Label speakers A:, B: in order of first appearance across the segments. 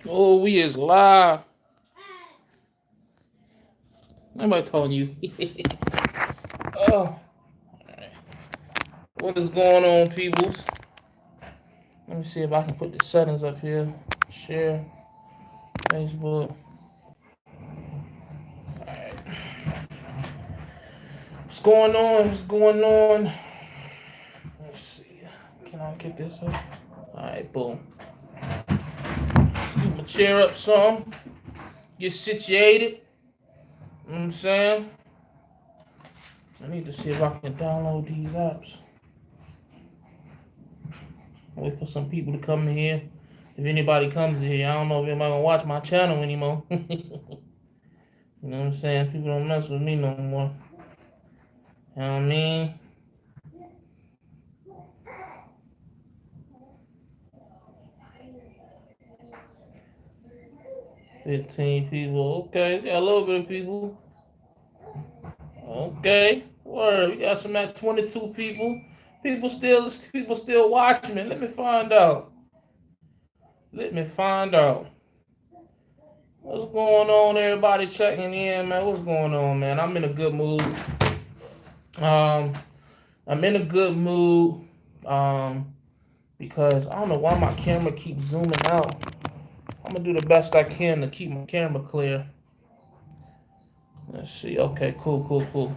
A: Oh, we is live. Nobody telling you. Oh, what is going on, peoples? Let me see if I can put the settings up here. Share Facebook. All right. What's going on? What's going on? Let's see. Can I get this up? All right, boom. Scoot my chair up some. Get situated. You know what I'm saying? I need to see if I can download these apps. Wait for some people to come in here. If anybody comes here, I don't know if anybody gonna watch my channel anymore. You know what I'm saying? People don't mess with me no more. You know what I mean? $15 people. Okay, got a little bit of people. Okay. Word. We got some at 22 people. People still watching me. Let me find out. Let me find out. What's going on, everybody checking in, man? What's going on, man? I'm in a good mood. Um, I'm in a good mood. Because I don't know why my camera keeps zooming out. I'm gonna do the best I can to keep my camera clear. Let's see. Okay, cool.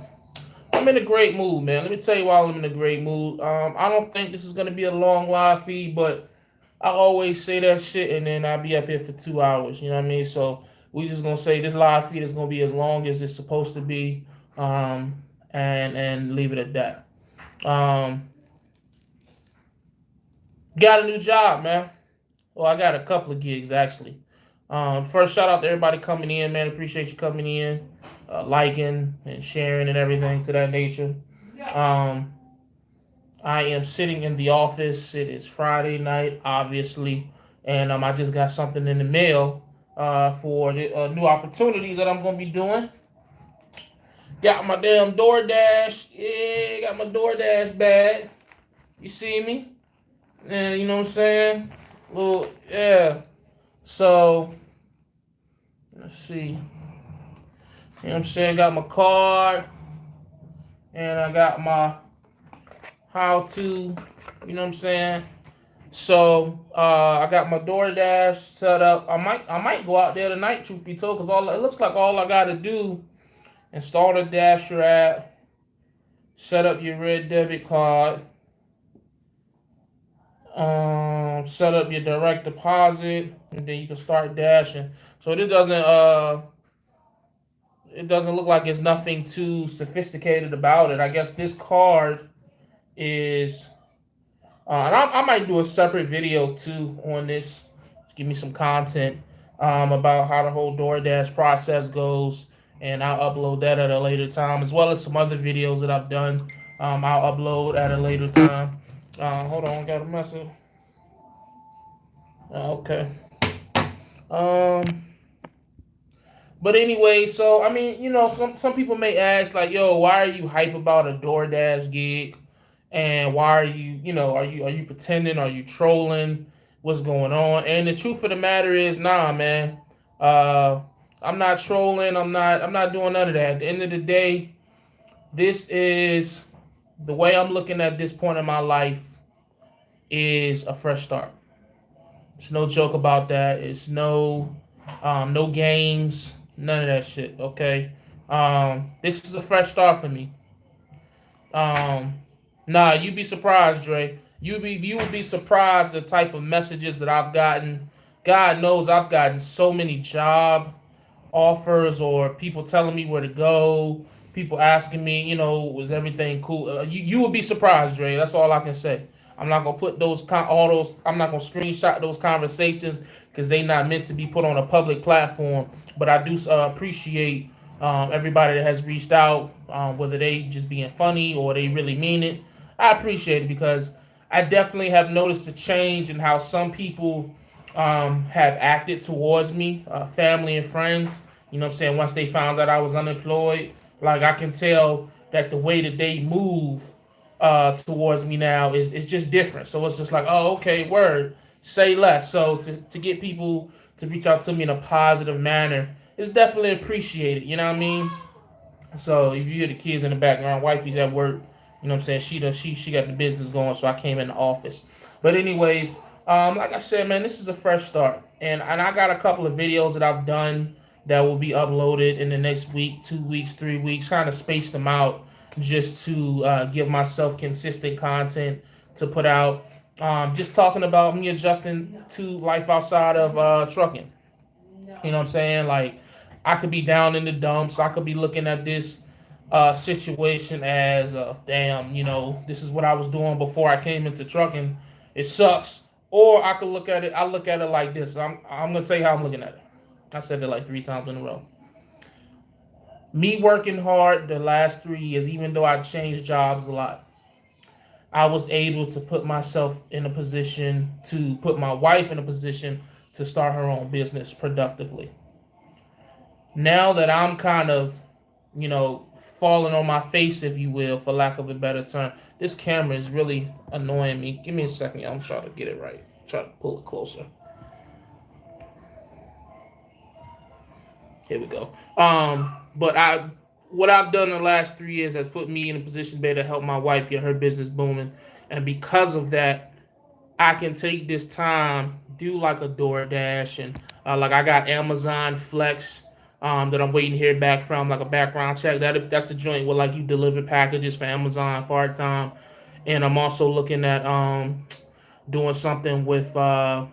A: I'm in a great mood, man. Let me tell you why I'm in a great mood. I don't think this is gonna be a long live feed, but I always say that shit, and then I'll be up here for 2 hours. You know what I mean? So we just gonna say this live feed is gonna be as long as it's supposed to be, and leave it at that. Um, got a new job, man. Well, I got a couple of gigs actually. First, shout out to everybody coming in, man. Appreciate you coming in, liking and sharing and everything to that nature. Um, I am sitting in the office. It is Friday night, obviously, and I just got something in the mail for the new opportunity that I'm gonna be doing. Got my damn DoorDash. Yeah, got my DoorDash bag. You see me? And you know what I'm saying? Well, yeah. So let's see. You know what I'm saying? Got my card and I got my how to, you know what I'm saying? So I got my DoorDash set up. I might go out there tonight, truth be told, because all it looks like all I gotta do, install the Dasher app, set up your red debit card, set up your direct deposit, and then you can start dashing. So this doesn't it doesn't look like it's nothing too sophisticated about it. I guess this card is, and I might do a separate video too on this. Give me some content about how the whole DoorDash process goes, and I'll upload that at a later time, as well as some other videos that I've done. I'll upload at a later time. Hold on, got a message. Okay. Um, but anyway, so I mean, some people may ask like, "Yo, why are you hype about a DoorDash gig?" And why are you, are you pretending? Are you trolling? What's going on? And the truth of the matter is, nah, man. Uh, I'm not trolling. I'm not doing none of that. At the end of the day, this is the way I'm looking at this point in my life is a fresh start. It's no joke about that. It's no games, none of that shit. Okay. This is a fresh start for me. Um, nah, you'd be surprised, Dre. You would be surprised the type of messages that I've gotten. God knows I've gotten so many job offers or people telling me where to go. People asking me, was everything cool? You would be surprised, Dre. That's all I can say. I'm not gonna put all those. I'm not gonna screenshot those conversations because they not meant to be put on a public platform. But I do appreciate everybody that has reached out, whether they just being funny or they really mean it. I appreciate it because I definitely have noticed a change in how some people have acted towards me, family and friends. You know what I'm saying? Once they found that I was unemployed, like I can tell that the way that they move towards me now is just different. So it's just like, oh, okay, word. say less. So to get people to reach out to me in a positive manner is definitely appreciated. You know what I mean? So if you hear the kids in the background, wifey's at work. You know what I'm saying? She got the business going, so I came in the office. But anyways, like I said, man, this is a fresh start, and I got a couple of videos that I've done that will be uploaded in the next week, 2 weeks, 3 weeks, kind of space them out just to give myself consistent content to put out. Just talking about me adjusting to life outside of trucking. You know what I'm saying? Like, I could be down in the dumps. I could be looking at this situation as, damn, this is what I was doing before I came into trucking. It sucks. Or I could look at it. I look at it like this. I'm gonna tell you how I'm looking at it. I said it like 3 times in a row. Me working hard the last 3 years, even though I changed jobs a lot, I was able to put myself in a position to put my wife in a position to start her own business productively. Now that I'm kind of, falling on my face, if you will, for lack of a better term, this camera is really annoying me. Give me a second, y'all. I'm trying to get it right. Try to pull it closer. Here we go. But what I've done in the last 3 years has put me in a position to be able to help my wife get her business booming, and because of that, I can take this time, do like a DoorDash, and like I got Amazon Flex that I'm waiting to hear back from, like a background check. That's the joint where like you deliver packages for Amazon part time, and I'm also looking at doing something with uh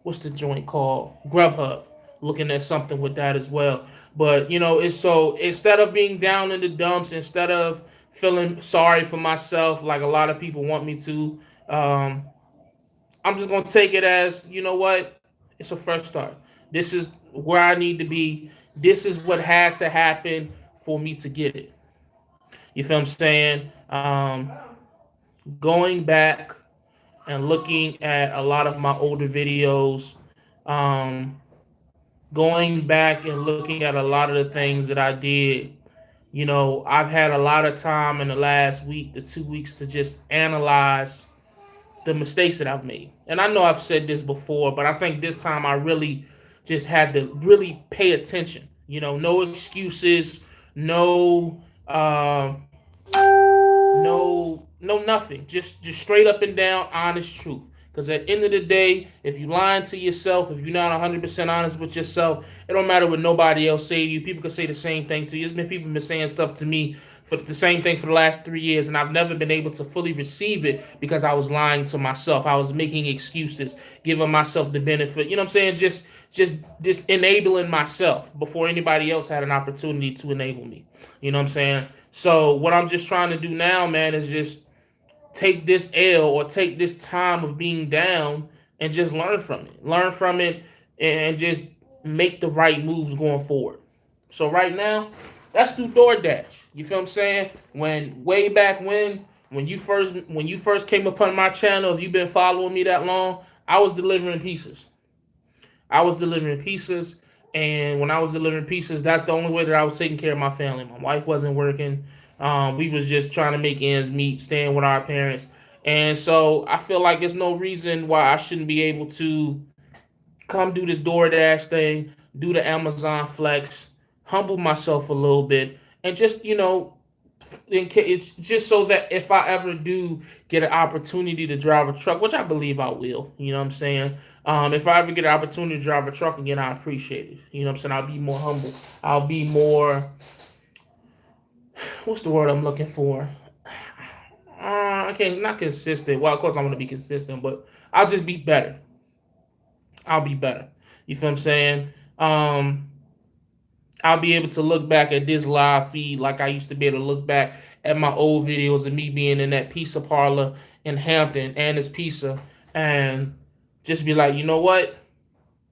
A: what's the joint called, Grubhub. Looking at something with that as well. But it's so instead of being down in the dumps, instead of feeling sorry for myself like a lot of people want me to, I'm just gonna take it as, what, it's a fresh start. This is where I need to be. This is what had to happen for me to get it. You feel what I'm saying? Going back and looking at a lot of my older videos, um, going back and looking at a lot of the things that I did. I've had a lot of time in the last week to 2 weeks to just analyze the mistakes that I've made. And I know I've said this before, but I think this time I really just had to really pay attention. No excuses, no no nothing. Just straight up and down honest truth. Because at the end of the day, if you lying to yourself, if you're not 100% honest with yourself, it don't matter what nobody else say to you. People can say the same thing to you. There's been people been saying stuff to me for the same thing for the last 3 years, and I've never been able to fully receive it because I was lying to myself. I was making excuses, giving myself the benefit. You know what I'm saying? Just enabling myself before anybody else had an opportunity to enable me. You know what I'm saying? So what I'm just trying to do now, man, is just take this L or take this time of being down and just learn from it. Learn from it and just make the right moves going forward. So right now, let's do DoorDash. You feel what I'm saying? When way back when you first came upon my channel, if you've been following me that long, I was delivering pizzas. I was delivering pizzas, and when I was delivering pizzas, that's the only way that I was taking care of my family. My wife wasn't working. We was just trying to make ends meet, staying with our parents. And so I feel like there's no reason why I shouldn't be able to come do this DoorDash thing, do the Amazon Flex, humble myself a little bit, and just, it's just so that if I ever do get an opportunity to drive a truck, which I believe I will, you know what I'm saying? If I ever get an opportunity to drive a truck again, I appreciate it. You know what I'm saying? I'll be more humble. I'll be more, what's the word I'm looking for? I can't, not consistent. Well, of course, I'm going to be consistent, but I'll just be better. I'll be better. You feel what I'm saying? I'll be able to look back at this live feed like I used to be able to look back at my old videos of me being in that pizza parlor in Hampton, Anna's Pizza, and just be like, you know what?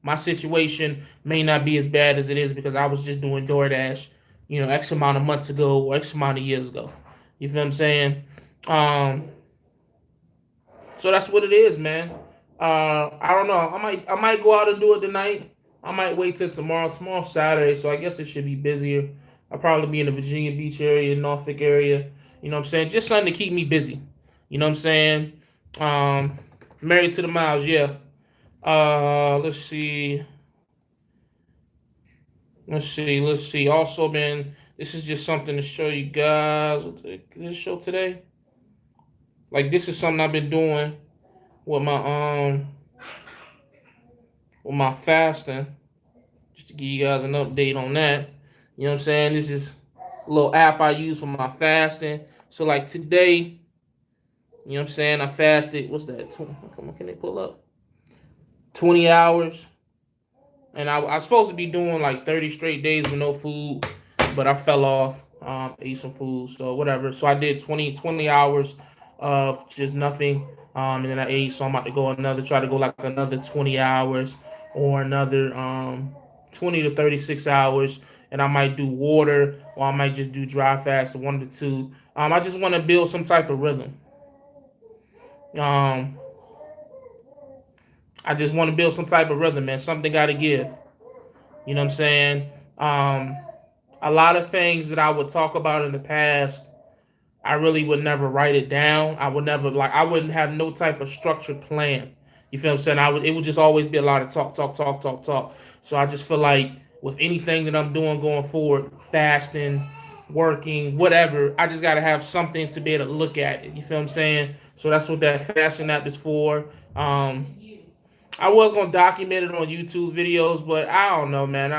A: My situation may not be as bad as it is because I was just doing DoorDash, X amount of months ago or X amount of years ago. You feel what I'm saying? So that's what it is, man. I don't know. I might go out and do it tonight. I might wait till tomorrow. Tomorrow's Saturday, so I guess it should be busier. I'll probably be in the Virginia Beach area, Norfolk area. You know what I'm saying? Just something to keep me busy. You know what I'm saying? Um, Married to the Miles, yeah. Let's see. Let's see. Also, man, this is just something to show you guys. What this show today? Like, this is something I've been doing with my fasting, just to give you guys an update on that. You know what I'm saying? This is a little app I use for my fasting. So like today, you know what I'm saying? I fasted. What's that? Can they pull up? 20 hours. And I was supposed to be doing like 30 straight days with no food, but I fell off. Ate some food, so whatever. So I did 20 hours of just nothing. And then I ate. So I'm about to go try to go like another 20 hours or another 20 to 36 hours. And I might do water or I might just do dry fast, one to two. I just want to build some type of rhythm. Um, I just want to build some type of rhythm, man. Something got to give. You know what I'm saying? Um, a lot of things that I would talk about in the past, I really would never write it down. I would never I wouldn't have no type of structured plan. You feel what I'm saying? It would just always be a lot of talk, talk, talk, talk, talk. So I just feel like with anything that I'm doing going forward, fasting, working, whatever, I just gotta have something to be able to look at it. You feel what I'm saying? So that's what that fasting app is for. Um, I was gonna document it on YouTube videos, but I don't know, man.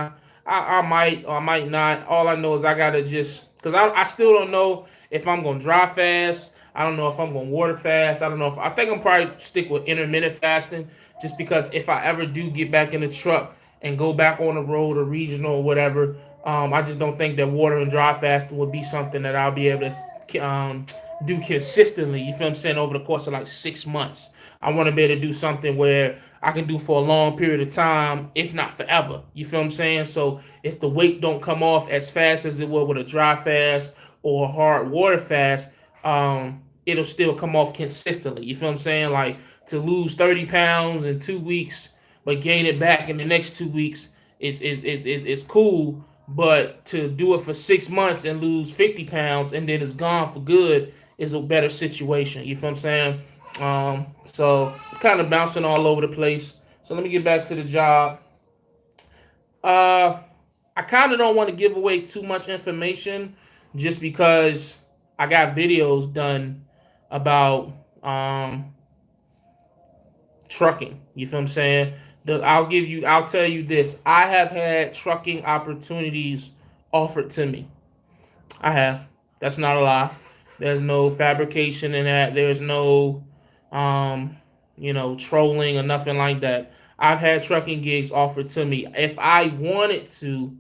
A: I might or I might not. All I know is I gotta just because I still don't know if I'm gonna dry fast. I don't know if I'm gonna water fast. I don't know if I think I'm probably stick with intermittent fasting just because if I ever do get back in the truck and go back on the road or regional or whatever, I just don't think that water and dry fasting would be something that I'll be able to do consistently. You feel what I'm saying? Over the course of like 6 months. I want to be able to do something where I can do for a long period of time, if not forever. You feel what I'm saying? So if the weight don't come off as fast as it would with a dry fast or a hard water fast, it'll still come off consistently. You feel what I'm saying? Like to lose 30 pounds in 2 weeks, but gain it back in the next 2 weeks is cool. But to do it for 6 months and lose 50 pounds and then it's gone for good is a better situation. You feel what I'm saying? So kind of bouncing all over the place. So let me get back to the job. Uh, I kind of don't want to give away too much information just because I got videos done about trucking. You feel what I'm saying? I'll tell you this. I have had trucking opportunities offered to me. I have. That's not a lie. There's no fabrication in that. There's no, um, trolling or nothing like that. I've had trucking gigs offered to me. If I wanted to,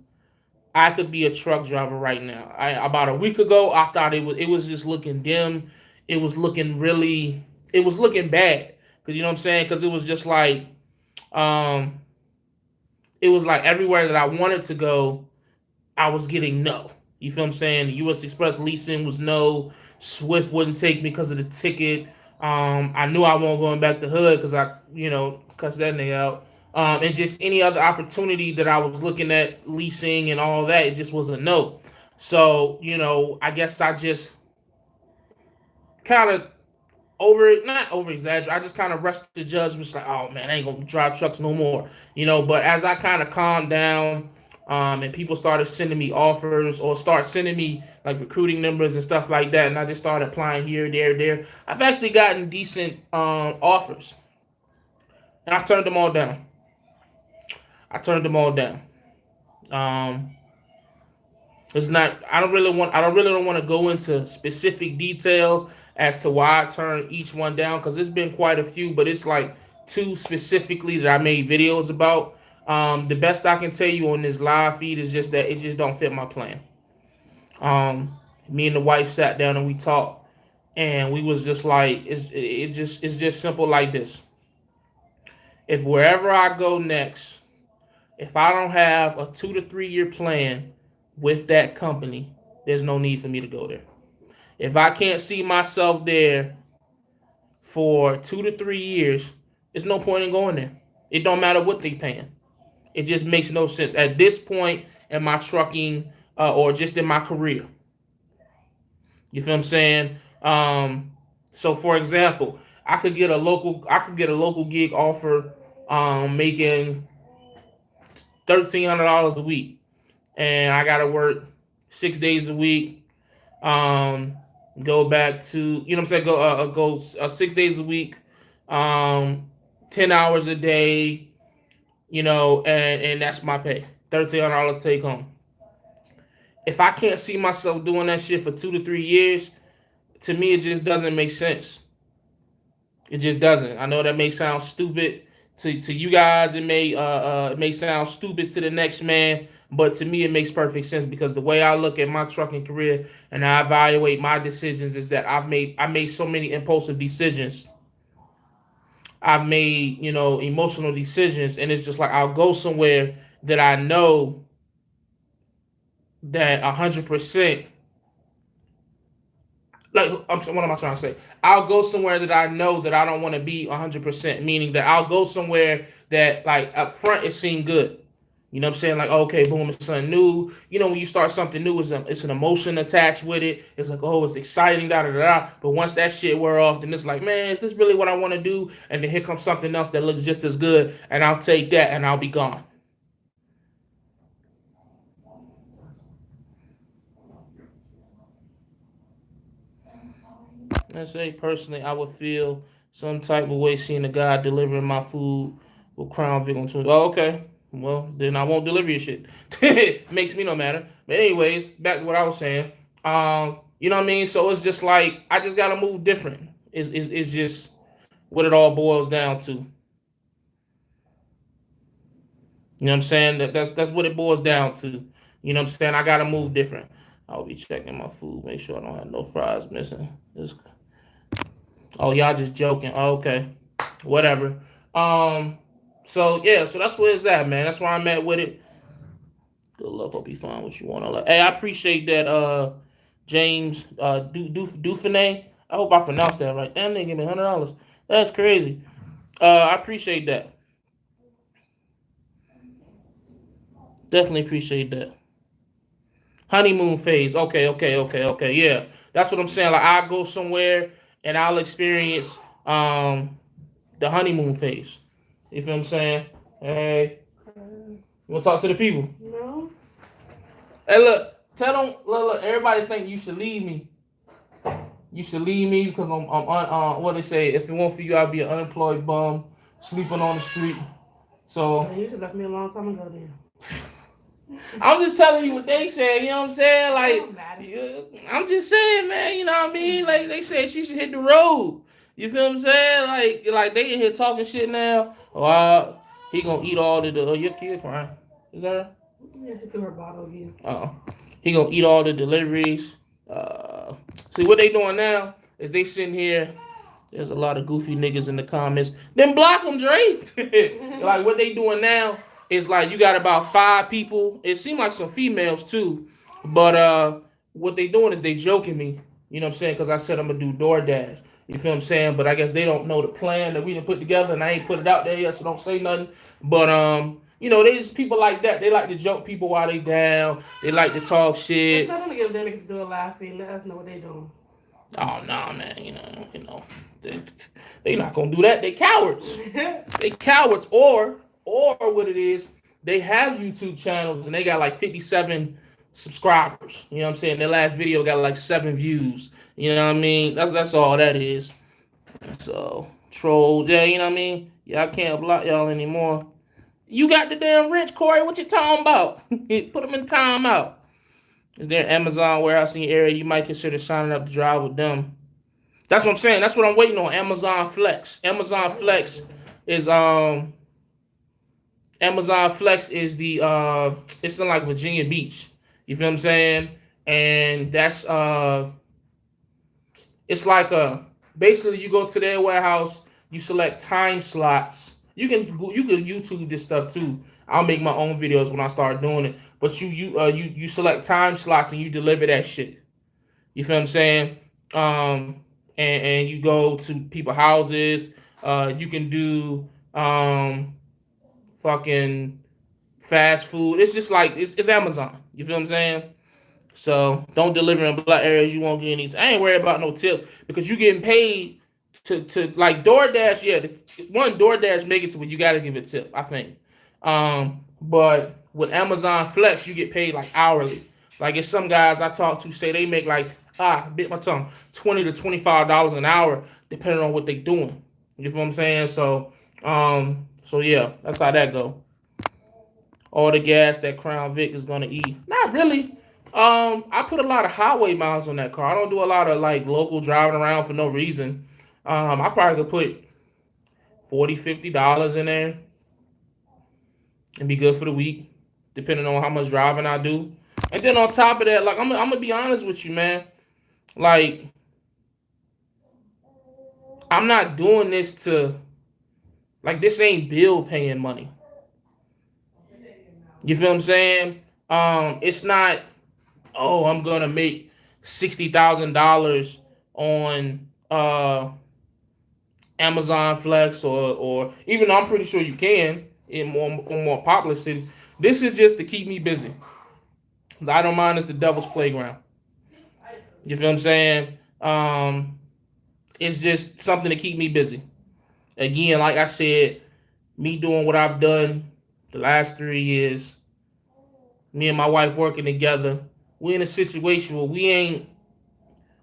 A: I could be a truck driver right now. About a week ago, I thought it was just looking dim. It was looking really, it was looking bad. Cause you know what I'm saying? Cause it was just like, um, it was like everywhere that I wanted to go, I was getting no. You feel what I'm saying? U.S. Express leasing was no. Swift wouldn't take me because of the ticket. I knew I wasn't going back to Hood because I, cussed that nigga out. And just any other opportunity that I was looking at leasing and all that, it just was a no. So, I guess I just kind of not over exaggerate. I just kind of rushed the judgment, like, oh man, I ain't gonna drive trucks no more, But as I kind of calmed down, and people started sending me offers or start sending me like recruiting numbers and stuff like that, and I just started applying here, there, there. I've actually gotten decent offers, and I turned them all down. I turned them all down. Um, it's not. I don't really want. I don't really don't want to go into specific details as to why I turned each one down because there's been quite a few, but it's like two specifically that I made videos about. The best I can tell you on this live feed is just that it just don't fit my plan. Me and the wife sat down and we talked, and we was just like, it's just simple like this. If wherever I go next, if I don't have a 2 to 3 year plan with that company, there's no need for me to go there. If I can't see myself there for 2 to 3 years, there's no point in going there. It don't matter what they paying. It just makes no sense at this point in my trucking or just in my career. You feel what I'm saying? So, for example, I could get a local gig offer, making $1,300 a week, and I gotta work 6 days a week. Um, go back to, you know what I'm saying, go 6 days a week, um, 10 hours a day, and that's my pay, $1,300 take home. If I can't see myself doing that shit for 2 to 3 years, to me it just doesn't make sense. It just doesn't. I know that may sound stupid to you guys. It may sound stupid to the next man, but to me it makes perfect sense, because the way I look at my trucking career and I evaluate my decisions is that I made so many impulsive decisions. I've made, emotional decisions, and it's just like I'll go somewhere that I know that 100%, like, what am I trying to say? I'll go somewhere that I know that I don't want to be 100%, meaning that I'll go somewhere that, like, up front it seemed good. You know what I'm saying? Like, okay, boom, it's something new. When you start something new, it's an emotion attached with it. It's like, oh, it's exciting, da da da. But once that shit wear off, then it's like, man, is this really what I want to do? And then here comes something else that looks just as good, and I'll take that, and I'll be gone. Let's say personally, I would feel some type of way seeing a guy delivering my food with Crown Vic on Twitter. Oh, okay. Well, then I won't deliver your shit. Makes me no matter. But anyways, back to what I was saying. You know what I mean? So it's just like I just gotta move different. It's just what it all boils down to. You know what I'm saying? That's what it boils down to. You know what I'm saying? I gotta move different. I'll be checking my food, make sure I don't have no fries missing. Oh, y'all just joking. Oh, okay. Whatever. So yeah, so that's where it's at, man. That's where I'm at with it. Good luck. Hope you find what you want. Hey, I appreciate that, James Dufine. I hope I pronounced that right. Damn, they give me $100. That's crazy. I appreciate that. Definitely appreciate that. Honeymoon phase. Okay, okay, okay, okay. Yeah, that's what I'm saying. Like, I'll go somewhere and I'll experience the honeymoon phase. You feel what I'm saying? Hey, you want to talk to the people? No. Hey, look. Tell them. Look. Everybody think you should leave me. You should leave me because I'm what they say. If it weren't for you, I'd be an unemployed bum sleeping on the street. So you should left me a long time ago then. I'm just telling you what they said, you know what I'm saying? Like, I'm just saying, man, you know what I mean? Like, they said she should hit the road. You feel what I'm saying? Like they in here talking shit now. Oh, he gonna eat all the your kid crying. Is that her? Yeah, hit through her bottle again. He gonna eat all the deliveries. See what they doing now is they sitting here. There's a lot of goofy niggas in the comments. Then block them, Dre. Like, what they doing now is like you got about 5 people. It seemed like some females too, but what they doing is they joking me. You know what I'm saying? Because I said I'm gonna do DoorDash. You feel what I'm saying? But I guess they don't know the plan that we didn't put together, and I ain't put it out there yet, so don't say nothing. But there's people like that. They like to joke people while they down. They like to talk shit. It's not gonna give them to do a live feed. Let us know what they doing. Oh no, man. They not gonna do that. They cowards. They cowards. Or what it is, they have YouTube channels and they got like 57 subscribers. You know what I'm saying? Their last video got like 7 views. You know what I mean? That's all that is. So trolls, yeah, you know what I mean? Yeah, I can't block y'all anymore. You got the damn rich, Corey. What you talking about? Put them in timeout. Is there an Amazon warehouse in your area? You might consider signing up to drive with them. That's what I'm saying. That's what I'm waiting on. Amazon Flex. Amazon Flex is the it's in like Virginia Beach. You feel what I'm saying? And that's it's like basically you go to their warehouse, you select time slots. You can YouTube this stuff too. I'll make my own videos when I start doing it. But you select time slots and you deliver that shit. You feel what I'm saying? And you go to people's houses. You can do fucking fast food. It's just like it's Amazon. You feel what I'm saying? So don't deliver in black areas. You won't get any. I ain't worried about no tips because you getting paid to like DoorDash, yeah, one DoorDash make it to where you got to give a tip, I think. But with Amazon Flex, you get paid like hourly. Like if some guys I talk to say they make like bit my tongue, $20 to $25 an hour, depending on what they doing. You know what I'm saying? So yeah, that's how that go. All the gas that Crown Vic is gonna eat. Not really. I put a lot of highway miles on that car. I don't do a lot of like local driving around for no reason. I probably could put 40, $50 in there and be good for the week, depending on how much driving I do. And then on top of that, like I'm gonna be honest with you, man. Like I'm not doing this to like this ain't bill paying money. You feel what I'm saying? It's not. Oh, I'm gonna make $60,000 on Amazon Flex or even though I'm pretty sure you can in more popular cities. This is just to keep me busy. I don't mind it's the devil's playground. You feel what I'm saying? It's just something to keep me busy. Again, like I said, me doing what I've done the last 3 years, me and my wife working together, we're in a situation where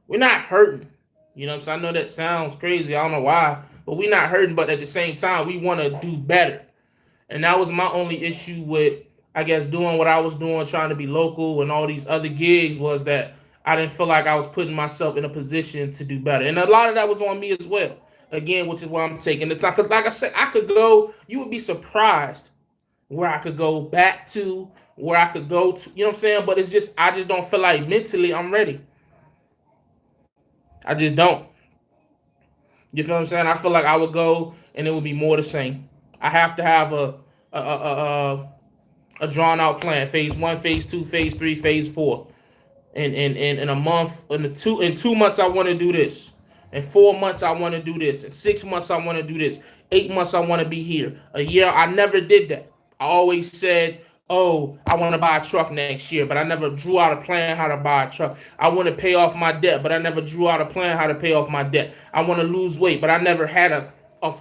A: we're not hurting. You know what I'm saying? I know that sounds crazy. I don't know why, but we're not hurting. But at the same time, we want to do better. And that was my only issue with, I guess, doing what I was doing, trying to be local and all these other gigs, was that I didn't feel like I was putting myself in a position to do better. And a lot of that was on me as well. Again, which is why I'm taking the time. Because like I said, I could go, you would be surprised where I could go back to, where I could go to, you know what I'm saying? But it's just, I just don't feel like mentally I'm ready. I just don't. You feel what I'm saying? I feel like I would go and it would be more the same. I have to have a drawn out plan. Phase 1, phase 2, phase 3, phase 4. In a month, in 2 months I want to do this. In 4 months I want to do this. In 6 months I want to do this. 8 months I want to be here. A year I never did that. I always said, oh, I want to buy a truck next year, but I never drew out a plan how to buy a truck. I want to pay off my debt, but I never drew out a plan how to pay off my debt. I want to lose weight, but I never had a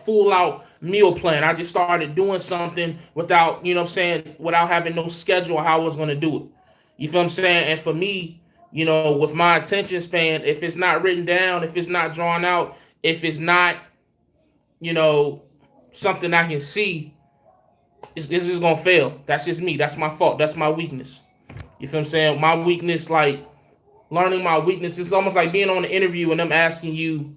A: full out meal plan. I just started doing something without, you know what I'm saying, without having no schedule how I was going to do it. You feel what I'm saying? And for me, you know, with my attention span, if it's not written down, if it's not drawn out, if it's not, you know, something I can see, it's just gonna fail. That's just me. That's my fault. That's my weakness. You feel what I'm saying? My weakness, like learning my weakness, it's almost like being on an interview and them asking you,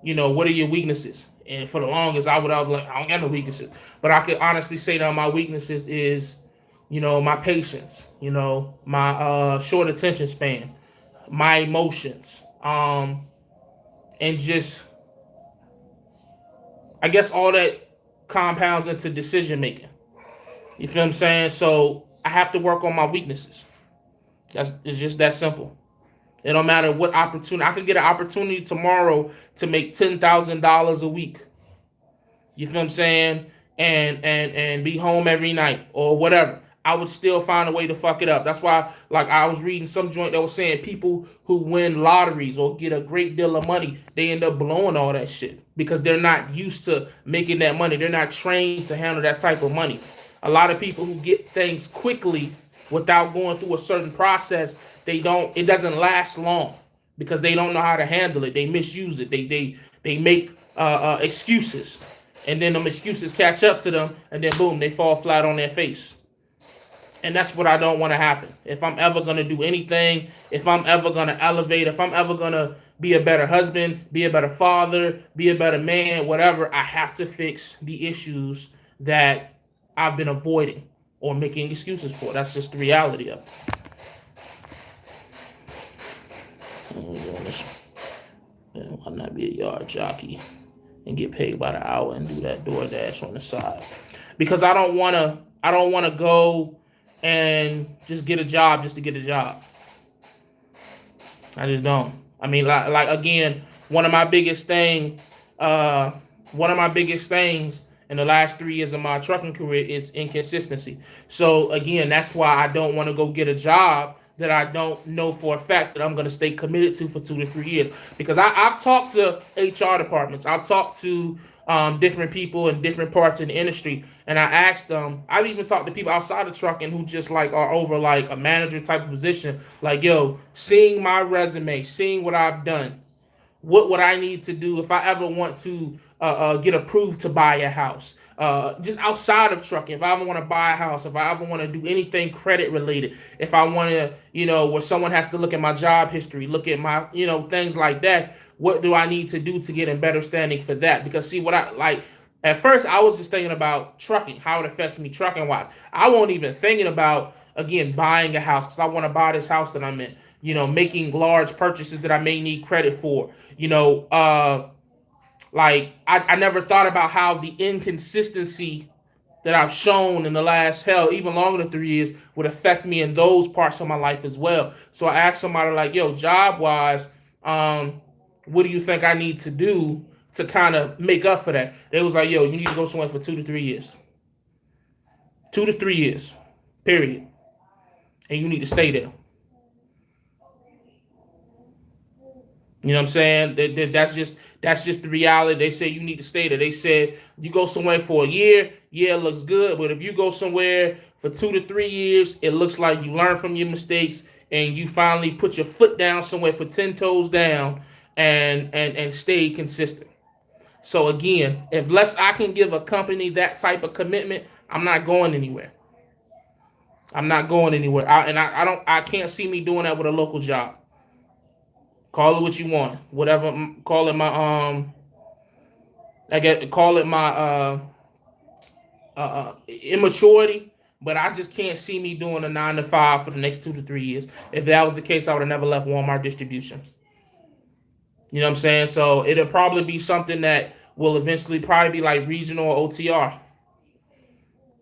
A: you know, what are your weaknesses? And for the longest, I was like, I don't got no weaknesses. But I could honestly say that my weaknesses is, you know, my patience, you know, my short attention span, my emotions, and just, I guess all that compounds into decision making. You feel what I'm saying? So I have to work on my weaknesses. It's just that simple. It don't matter what opportunity. I could get an opportunity tomorrow to make $10,000 a week. You feel what I'm saying? And be home every night or whatever. I would still find a way to fuck it up. That's why, like, I was reading some joint that was saying people who win lotteries or get a great deal of money, they end up blowing all that shit because they're not used to making that money. They're not trained to handle that type of money. A lot of people who get things quickly without going through a certain process, it doesn't last long because they don't know how to handle it. They misuse it. They make excuses, and then them excuses catch up to them, and then boom, they fall flat on their face. And that's what I don't want to happen. If I'm ever going to do anything, if I'm ever going to elevate, if I'm ever going to be a better husband, be a better father, be a better man, whatever, I have to fix the issues that I've been avoiding or making excuses for. That's just the reality of it. Why not be a yard jockey and get paid by the hour and do that DoorDash on the side? Because I don't want to go and just get a job just to get a job. I just don't. I mean, like again, one of my biggest things in the last 3 years of my trucking career is inconsistency. So again, that's why I don't want to go get a job that I don't know for a fact that I'm going to stay committed to for 2 to 3 years. Because I've talked to HR departments, I've talked to different people in different parts of the industry, and I asked them. I've even talked to people outside of trucking who just like are over like a manager type of position. Like, yo, seeing my resume, seeing what I've done, what would I need to do if I ever want to get approved to buy a house? Just outside of trucking, if I ever want to buy a house, if I ever want to do anything credit related, if I want to, where someone has to look at my job history, look at my, things like that, what do I need to do to get in better standing for that? Because see, what I like, at first I was just thinking about trucking, how it affects me trucking wise. I won't even thinking about, again, buying a house because I want to buy this house that I'm in, making large purchases that I may need credit for. Like I never thought about how the inconsistency that I've shown in the last, hell, even longer than 3 years would affect me in those parts of my life as well. So I asked somebody like, yo, job wise, what do you think I need to do to kind of make up for that? They was like, yo, you need to go somewhere for 2 to 3 years. 2 to 3 years, period. And you need to stay there. You know what I'm saying? That's just the reality. They say you need to stay there. They said you go somewhere for a year, yeah, it looks good. But if you go somewhere for 2 to 3 years, it looks like you learn from your mistakes and you finally put your foot down somewhere, put 10 toes down, and stay consistent. So again, unless I can give a company that type of commitment, I'm not going anywhere. I'm not going anywhere. I can't see me doing that with a local job. Call it what you want, whatever. Call it my I get call it my immaturity, but I just can't see me doing a 9 to 5 for the next 2 to 3 years. If that was the case, I would have never left Walmart distribution. You know what I'm saying? So it'll probably be something that will eventually probably be like regional or OTR.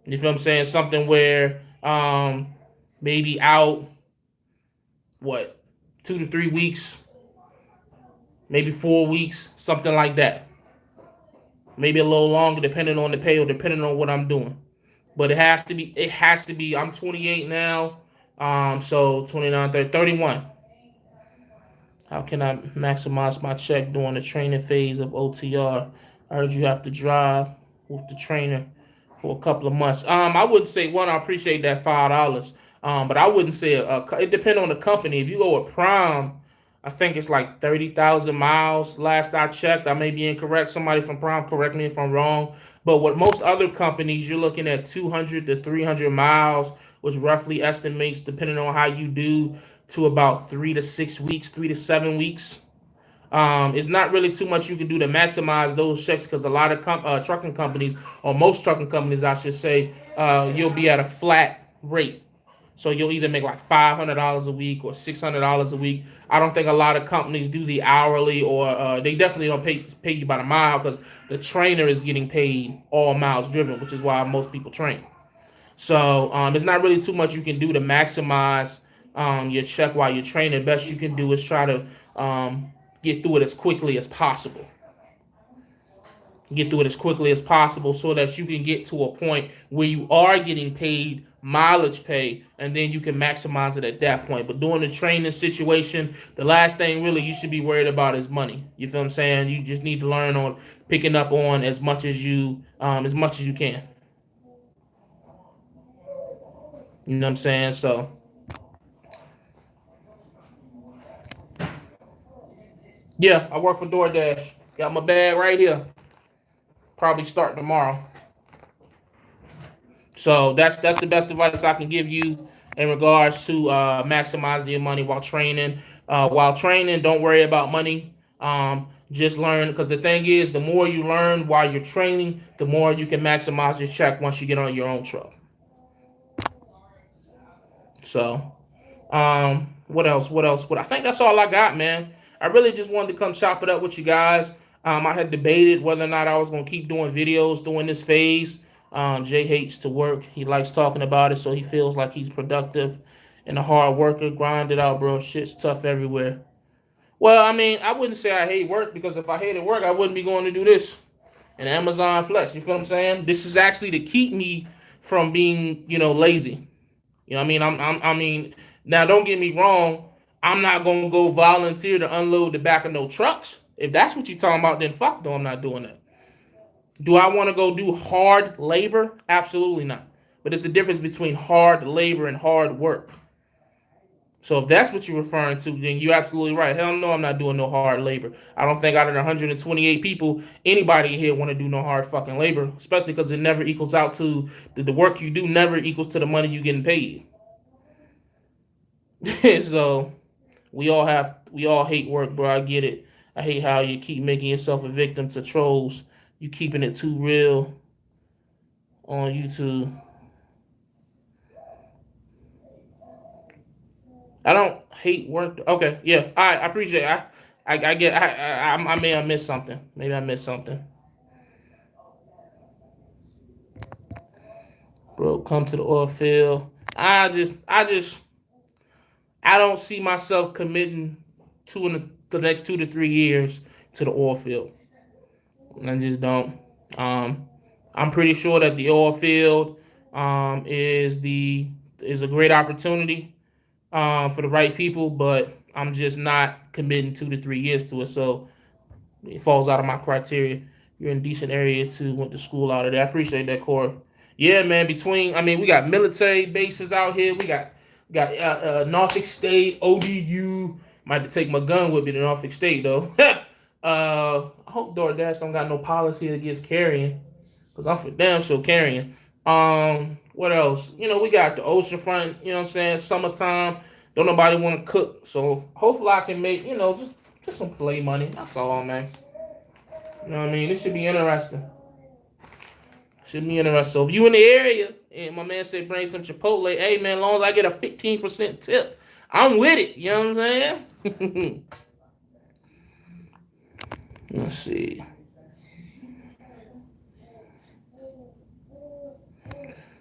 A: You feel what I'm saying? Something where maybe out what 2 to 3 weeks, maybe 4 weeks, something like that. Maybe a little longer, depending on the pay or depending on what I'm doing. But it has to be. It has to be. I'm 28 now. So 29, 30, 31. How can I maximize my check during the training phase of OTR? I heard you have to drive with the trainer for a couple of months. I wouldn't say one. I appreciate that $5. But I wouldn't say it depends on the company. If you go with Prime, I think it's like 30,000 miles. Last I checked, I may be incorrect. Somebody from Prime, correct me if I'm wrong. But with most other companies, you're looking at 200 to 300 miles, which roughly estimates, depending on how you do, to about 3 to 6 weeks, 3 to 7 weeks. It's not really too much you can do to maximize those checks because a lot of trucking companies, or most trucking companies, I should say, you'll be at a flat rate. So you'll either make like $500 a week or $600 a week. I don't think a lot of companies do the hourly, or they definitely don't pay you by the mile because the trainer is getting paid all miles driven, which is why most people train. So there's not really too much you can do to maximize your check while you're training. The best you can do is try to get through it as quickly as possible. Get through it as quickly as possible so that you can get to a point where you are getting paid mileage pay, and then you can maximize it at that point. But during the training situation, the last thing really you should be worried about is money. You feel what I'm saying? You just need to learn on picking up on as much as you can. You know what I'm saying? So yeah, I work for DoorDash. Got my bag right here. Probably start tomorrow. So that's the best advice I can give you in regards to maximizing your money while training. While training, don't worry about money. Just learn, because the thing is, the more you learn while you're training, the more you can maximize your check once you get on your own truck. So, what else? What else? What I think that's all I got, man. I really just wanted to come chop it up with you guys. I had debated whether or not I was gonna keep doing videos during this phase. Jay hates to work. He likes talking about it, so he feels like he's productive and a hard worker. Grind it out, bro. Shit's tough everywhere. Well, I mean, I wouldn't say I hate work, because if I hated work, I wouldn't be going to do this and Amazon Flex. You feel what I'm saying? This is actually to keep me from being, lazy. You know what I mean? I mean, Now, don't get me wrong. I'm not gonna go volunteer to unload the back of no trucks. If that's what you're talking about, then fuck no, I'm not doing that. Do I want to go do hard labor? Absolutely not. But it's the difference between hard labor and hard work. So if that's what you're referring to, then you're absolutely right. Hell no, I'm not doing no hard labor. I don't think out of the 128 people, anybody here want to do no hard fucking labor, especially because it never equals out to the work you do never equals to the money you getting paid. So we all hate work, bro. I get it. I hate how you keep making yourself a victim to trolls. You keeping it too real on YouTube. I don't hate work. Okay, yeah, I appreciate it. I get. I may have missed something. Maybe I missed something. Bro, come to the oil field. I don't see myself committing the next 2 to 3 years to the oil field. I just don't. Um, I'm pretty sure that the oil field is a great opportunity for the right people, but I'm just not committing 2 to 3 years to it. So it falls out of my criteria. You're in a decent area to went to school out of there. I appreciate that, Corey. Yeah, man. We got military bases out here. We got Norfolk State, ODU. Might have to take my gun with me to Norfolk State though. I hope DoorDash don't got no policy against carrying, cause I'm for damn sure carrying. What else? We got the ocean front. You know what I'm saying? Summertime. Don't nobody want to cook, so hopefully I can make just some play money. That's all, man. You know what I mean? This should be interesting. Should be interesting. So if you in the area and my man said bring some Chipotle, hey man, as long as I get a 15% tip, I'm with it. You know what I'm saying? Let's see.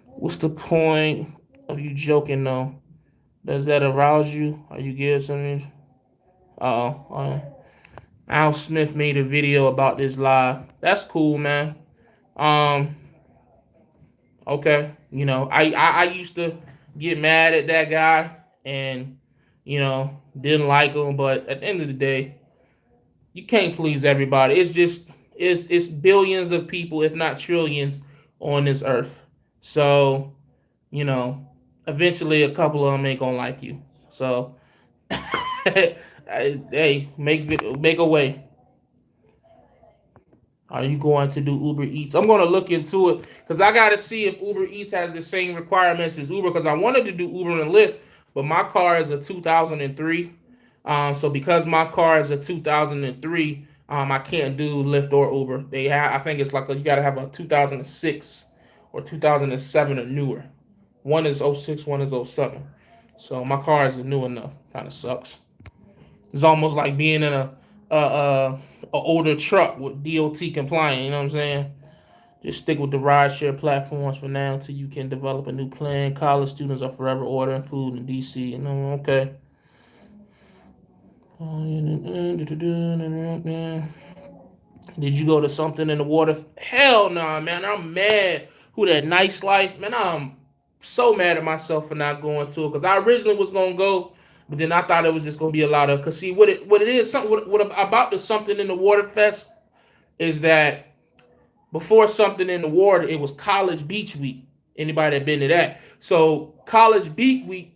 A: What's the point of you joking though? Does that arouse you? Are you getting something? Oh, Al Smith made a video about this live. That's cool, man. Um, okay. I used to get mad at that guy and didn't like him, but at the end of the day, you can't please everybody. It's billions of people, if not trillions, on this earth. So, you know, eventually a couple of them ain't gonna like you. So, hey, make a way. Are you going to do Uber Eats? I'm going to look into it because I got to see if Uber Eats has the same requirements as Uber because I wanted to do Uber and Lyft, but my car is a 2003. So because my car is a 2003, I can't do Lyft or Uber. I think it's like you got to have a 2006 or 2007 or newer. One is '06, one is '07. So my car isn't new enough. Kind of sucks. It's almost like being in a older truck with DOT compliant. You know what I'm saying? Just stick with the rideshare platforms for now until you can develop a new plan. College students are forever ordering food in DC. Okay. Did you go to something in the water? Hell no, man. I'm mad. Who that Nice Life? Man, I'm so mad at myself for not going to it because I originally was gonna go, but then I thought it was just gonna be a lot of. Cause see, what it is, something what about the something in the water fest is that before something in the water, it was College Beach Week. Anybody that been to that? So College Beach Week,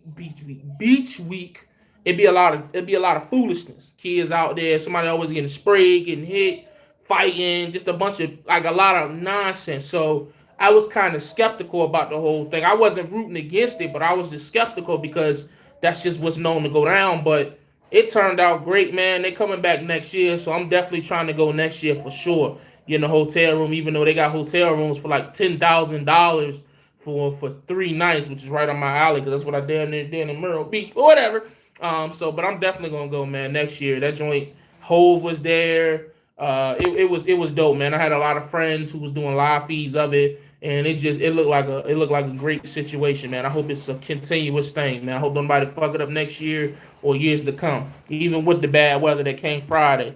A: it'd be a lot of foolishness. Kids out there, somebody always getting sprayed, getting hit, fighting, just a bunch of like a lot of nonsense. So I was kind of skeptical about the whole thing. I wasn't rooting against it, but I was just skeptical because that's just what's known to go down. But it turned out great, man. They're coming back next year, so I'm definitely trying to go next year for sure. Get in a hotel room, even though they got hotel rooms for like $10,000 for 3 nights, which is right on my alley because that's what I did in Myrtle Beach, but whatever. But I'm definitely gonna go, man, next year. That joint, Hove was there. It was dope, man. I had a lot of friends who was doing live feeds of it, and it looked like a great situation, man. I hope it's a continuous thing, man. I hope nobody fuck it up next year or years to come, even with the bad weather that came Friday.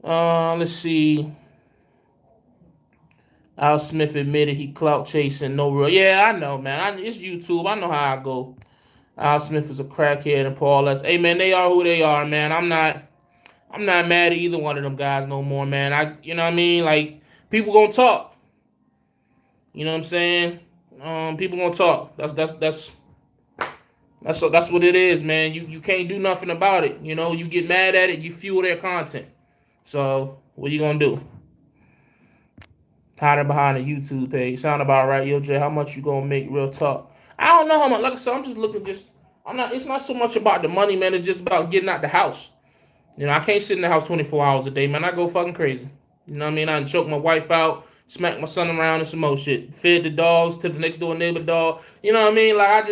A: Let's see. Al Smith admitted he clout chasing no real. Yeah, I know, man. It's YouTube. I know how I go. Al Smith is a crackhead and Paul S. Hey man, they are who they are, man. I'm not mad at either one of them guys no more, man. You know what I mean? Like, people gonna talk. You know what I'm saying? People gonna talk. That's what it is, man. You can't do nothing about it. You know, you get mad at it, you fuel their content. So what you gonna do? Hiding behind a YouTube page. Sound about right, Yo Jay. How much you gonna make? Real talk. I don't know how much. Like I said, I'm just looking. I'm not. It's not so much about the money, man. It's just about getting out the house. You know, I can't sit in the house 24 hours a day, man. I go fucking crazy. You know what I mean? I done choke my wife out, smack my son around, and some more shit. Fed the dogs to the next door neighbor dog. You know what I mean? Like,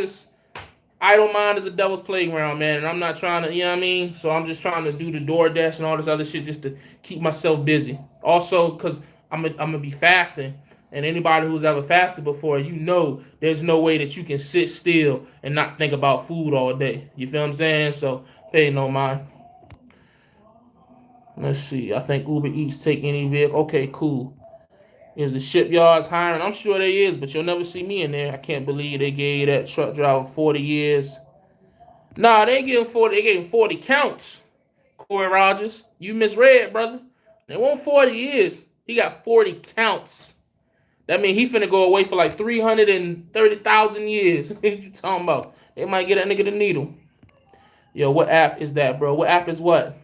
A: I don't mind as a devil's playground, man. And I'm not trying to, you know what I mean? So I'm just trying to do the DoorDash and all this other shit just to keep myself busy. Also, because I'm gonna be fasting. And anybody who's ever fasted before, you know there's no way that you can sit still and not think about food all day. You feel what I'm saying? So pay no mind. Let's see. I think Uber Eats take any vehicle. Okay, cool. Is the shipyards hiring? I'm sure they is, but you'll never see me in there. I can't believe they gave that truck driver 40 years. Nah, they gave him 40. They gave him 40 counts. Corey Rogers, you misread, brother. They want 40 years. He got 40 counts. That means he finna go away for like 330,000 years. What you talking about? They might get that nigga the needle. Yo, what app is that, bro? What app is what?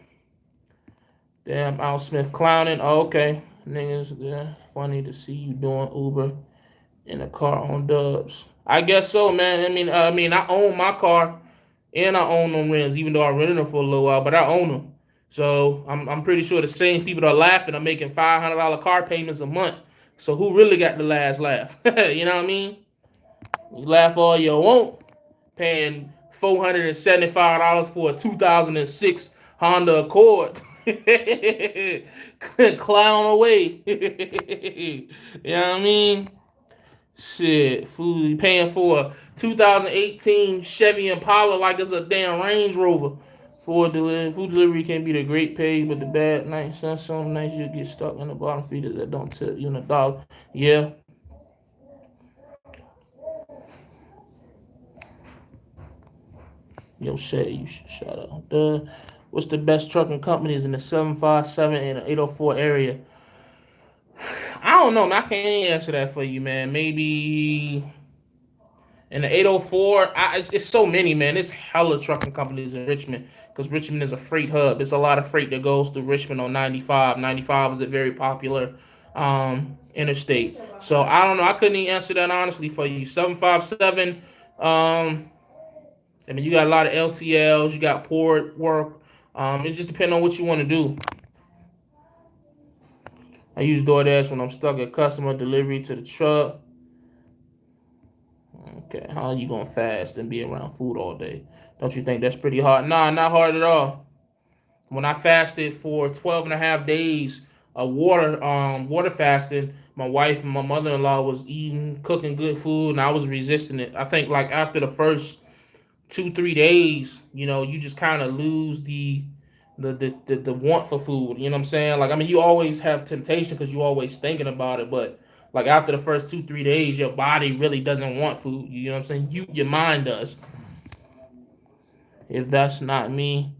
A: Damn, Al Smith clowning. Oh, okay. Niggas, yeah, funny to see you doing Uber in a car on Dubs. I guess so, man. I own my car and I own them rims, even though I rented them for a little while, but I own them. So I'm pretty sure the same people that are laughing are making $500 car payments a month. So who really got the last laugh? You know what I mean? You laugh all you want, paying $475 for a 2006 Honda Accord. Clown away. You know what I mean? Shit, food paying for a 2018 Chevy Impala like it's a damn Range Rover. Food delivery can be the great pay, but the bad night. Some nights you get stuck in the bottom feeders that don't tip you in a dollar. Yeah. Yo, Shay, you should shut up. What's the best trucking companies in the 757 and 804 area? I don't know, man. I can't answer that for you, man. Maybe in the 804, it's so many, man. There's hella trucking companies in Richmond because Richmond is a freight hub. There's a lot of freight that goes through Richmond on 95. 95 is a very popular interstate. So I don't know. I couldn't even answer that honestly for you. 757. I mean, you got a lot of LTLs. You got port work. It just depends on what you want to do. I use DoorDash when I'm stuck at customer delivery to the truck. Okay, how are you gonna fast and be around food all day? Don't you think that's pretty hard? Nah, not hard at all. When I fasted for 12 and a half days of water fasting, my wife and my mother-in-law was eating, cooking good food, and I was resisting it. I think like after the first 2-3 days, you know, you just kind of lose the want for food. You know what I'm saying? Like, I mean, you always have temptation because you always thinking about it, but like after the first 2-3 days, your body really doesn't want food. You know what I'm saying? Your mind does. If that's not me,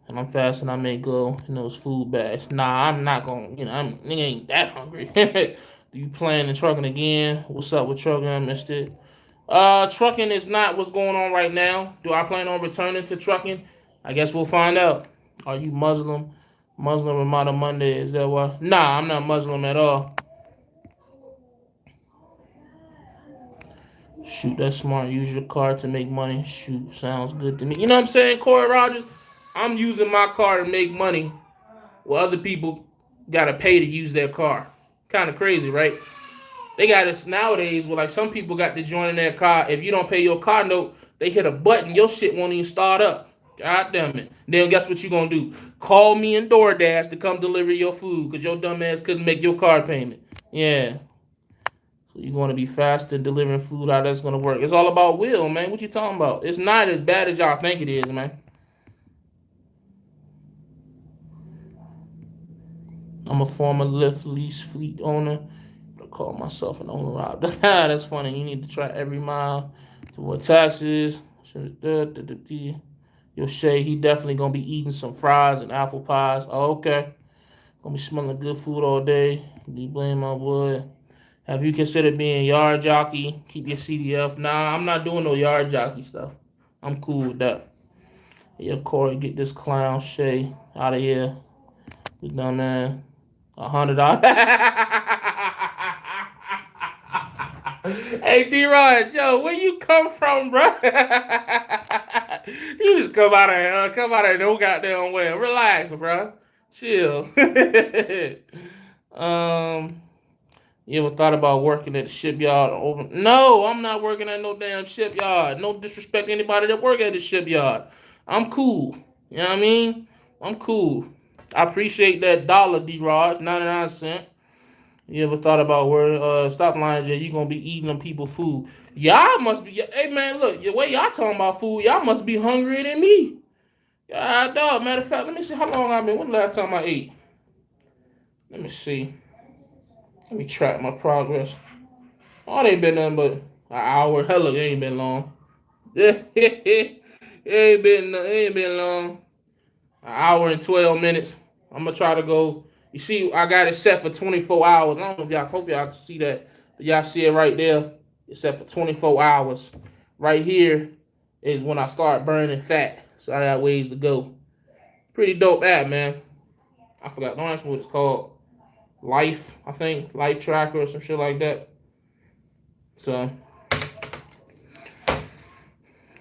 A: and I'm fasting, I may go in those food bags. Nah, I'm not going. Nigga ain't that hungry. Do you plan on trucking again? What's up with trucking? I missed it. Trucking is not what's going on right now. Do I plan on returning to trucking? I guess we'll find out. Are you Muslim? Muslim Ramada Monday, is that why? Nah, I'm not Muslim at all. Shoot, that's smart. Use your car to make money. Shoot, sounds good to me. You know what I'm saying, Corey Rogers? I'm using my car to make money while other people got to pay to use their car. Kind of crazy, right? They got this nowadays where like some people got to join in their car. If you don't pay your car note, they hit a button, your shit won't even start up. God damn it. Then guess what you gonna do? Call me and DoorDash to come deliver your food because your dumb ass couldn't make your car payment. Yeah. So you're gonna be fast and delivering food, how that's gonna work. It's all about will, man. What you talking about? It's not as bad as y'all think it is, man. I'm a former Lyft lease fleet owner. I call myself an owner. That's funny. You need to try every mile to avoid taxes. Yo, Shay, he definitely gonna be eating some fries and apple pies. Oh, okay. Gonna be smelling good food all day. Do you blame my boy? Have you considered being a yard jockey? Keep your CDF. Nah, I'm not doing no yard jockey stuff. I'm cool with that. Yeah, Corey, get this clown Shay out of here. You done, man. $100. Hey, D-Rod, yo, where you come from, bro? You just come out of no goddamn way. Relax, bro. Chill. um, you ever thought about working at the shipyard? Over? No, I'm not working at no damn shipyard. No disrespect to anybody that work at the shipyard. I'm cool. You know what I mean? I'm cool. I appreciate that dollar, D-Rod, 99 cents. You ever thought about where stop lying, Jay? You gonna be eating them people food? Y'all must be. Hey man, look, the way y'all talking about food, y'all must be hungrier than me. God dog. Matter of fact, let me see how long I've been. When the last time I ate? Let me see. Let me track my progress. Oh, it ain't been nothing but an hour. Hell, look, it ain't been long. It ain't been long. An hour and 12 minutes. I'm gonna try to go. You see, I got it set for 24 hours. I don't know if y'all hope y'all can see that. But y'all see it right there. It's set for 24 hours. Right here is when I start burning fat. So I got ways to go. Pretty dope app, man. I forgot. Don't ask me what it's called. Life, I think. Life Tracker or some shit like that. So,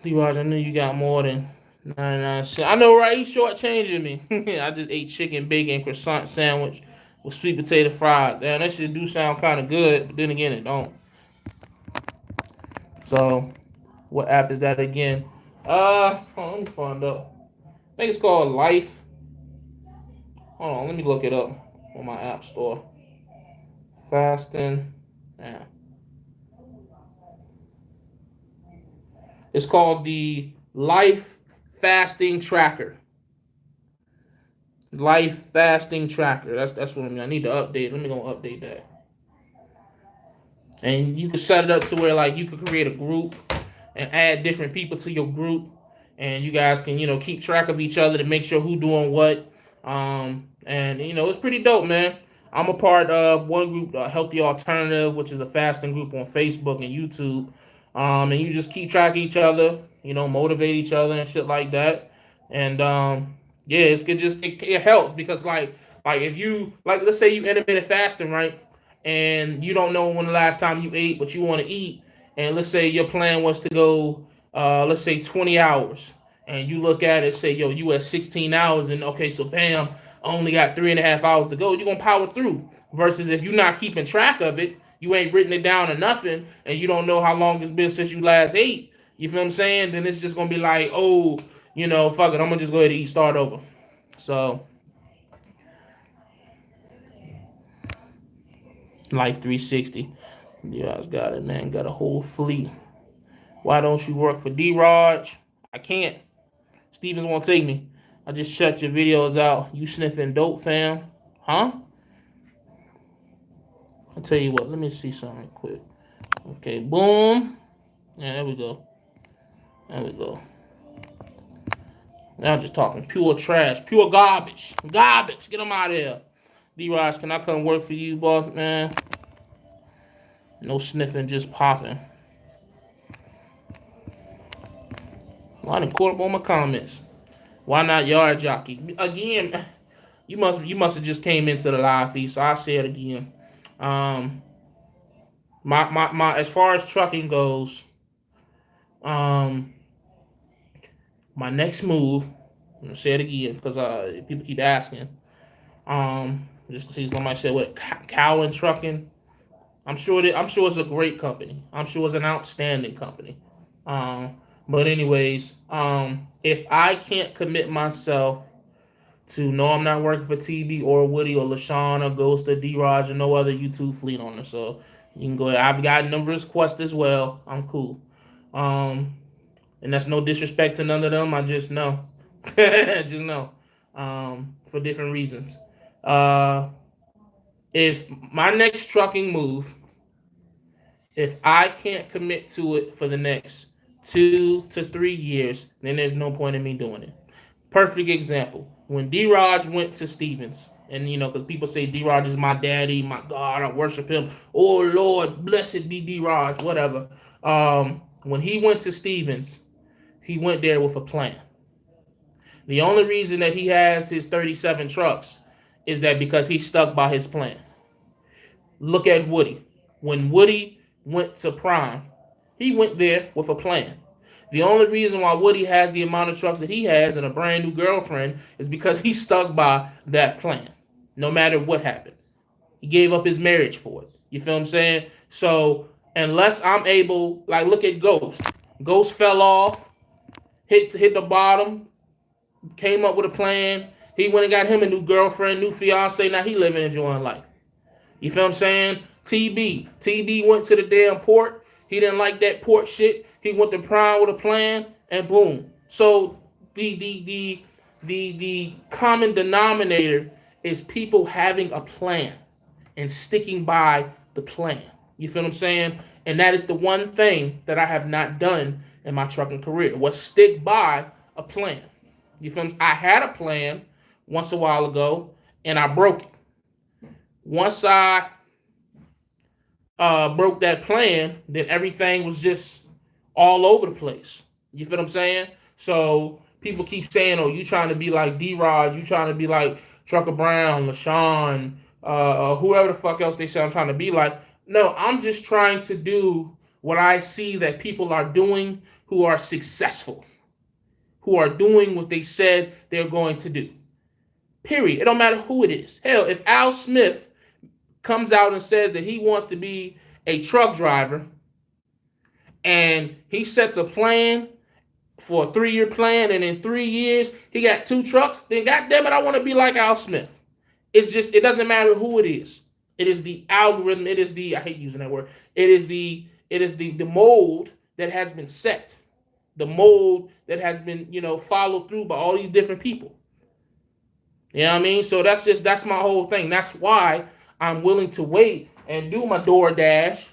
A: D-Raj, I knew you got more than 99 cents. I know, right? He's shortchanging me. I just ate chicken, bacon, croissant sandwich with sweet potato fries. Damn, that shit do sound kind of good, but then again, it don't. So, what app is that again? Let me find out. I think it's called Life. Hold on, let me look it up on my app store. Fasting. Yeah. It's called the Life Fasting Tracker. Life Fasting Tracker. That's what I mean. I need to update. Let me go update that. And you can set it up to where like you could create a group and add different people to your group, and you guys can keep track of each other to make sure who doing what. And it's pretty dope, man. I'm a part of one group, Healthy Alternative, which is a fasting group on Facebook and YouTube. And you just keep track of each other, motivate each other and shit like that. And yeah, it helps because like if you let's say you intermittent fasting, right? And you don't know when the last time you ate, but you want to eat, and let's say your plan was to go, let's say 20 hours, and you look at it, say, yo, you at 16 hours, and okay, so bam, I only got 3.5 hours to go. You're gonna power through. Versus if you're not keeping track of it, you ain't written it down or nothing, and you don't know how long it's been since you last ate. You feel what I'm saying? Then it's just gonna be like, oh, fuck it, I'm gonna just go ahead and eat, start over. So, Life 360. You guys got it, man. Got a whole fleet. Why don't you work for D-Raj? I can't. Stevens won't take me. I just shut your videos out. You sniffing dope, fam? Huh? I'll tell you what. Let me see something quick. Okay, boom. Yeah, there we go. There we go. Now I'm just talking pure trash, pure garbage. Garbage. Get them out of here. D-Raj, can I come work for you, boss, man? No sniffing, just popping. Well, I done caught up on my comments. Why not yard jockey? Again, you must have just came into the live feed, so I'll say it again. My as far as trucking goes, my next move, I'm gonna say it again because people keep asking. Just to see somebody said what Cowan Trucking. I'm sure it's a great company. I'm sure it's an outstanding company. But anyways, if I can't commit myself to no, I'm not working for TB or Woody or LaShawn or Ghost or D-Raj or no other YouTube fleet owner. So you can go ahead. I've got numerous requests as well. I'm cool. And that's no disrespect to none of them. I just know. Just know. For different reasons. If my next trucking move, if I can't commit to it for the next 2 to 3 years, then there's no point in me doing it. Perfect example. When D-Raj went to Stevens, and because people say D-Raj is my daddy, my God, I worship him. Oh Lord, blessed be D-Raj, whatever. When he went to Stevens, he went there with a plan. The only reason that he has his 37 trucks is that because he stuck by his plan. Look at Woody. When Woody went to Prime, he went there with a plan. The only reason why Woody has the amount of trucks that he has and a brand new girlfriend is because he stuck by that plan, no matter what happened. He gave up his marriage for it. You feel what I'm saying? So unless I'm able, like, look at Ghost. Ghost fell off, hit the bottom, came up with a plan. He went and got him a new girlfriend, new fiance. Now he living, enjoying life. You feel what I'm saying? TB went to the damn port. He didn't like that port shit. He went to Prime with a plan, and boom. So the common denominator is people having a plan and sticking by the plan. You feel what I'm saying? And that is the one thing that I have not done in my trucking career, was stick by a plan. You feel me? I had a plan once a while ago, and I broke it. Once I broke that plan, then everything was just all over the place. You feel what I'm saying? So people keep saying, "Oh, you trying to be like D-Raj, you trying to be like Trucker Brown, LaShawn, whoever the fuck else they say I'm trying to be like." No, I'm just trying to do what I see that people are doing who are successful, who are doing what they said they're going to do. Period. It don't matter who it is. Hell, if Al Smith comes out and says that he wants to be a truck driver and he sets a plan for a 3-year plan, and in 3 years he got 2 trucks, then goddamn it, I want to be like Al Smith. It's just, it doesn't matter who it is. It is the algorithm. It is the, I hate using that word. It is the mold that has been set. The mold that has been, followed through by all these different people. You know what I mean? So that's my whole thing. That's why I'm willing to wait and do my DoorDash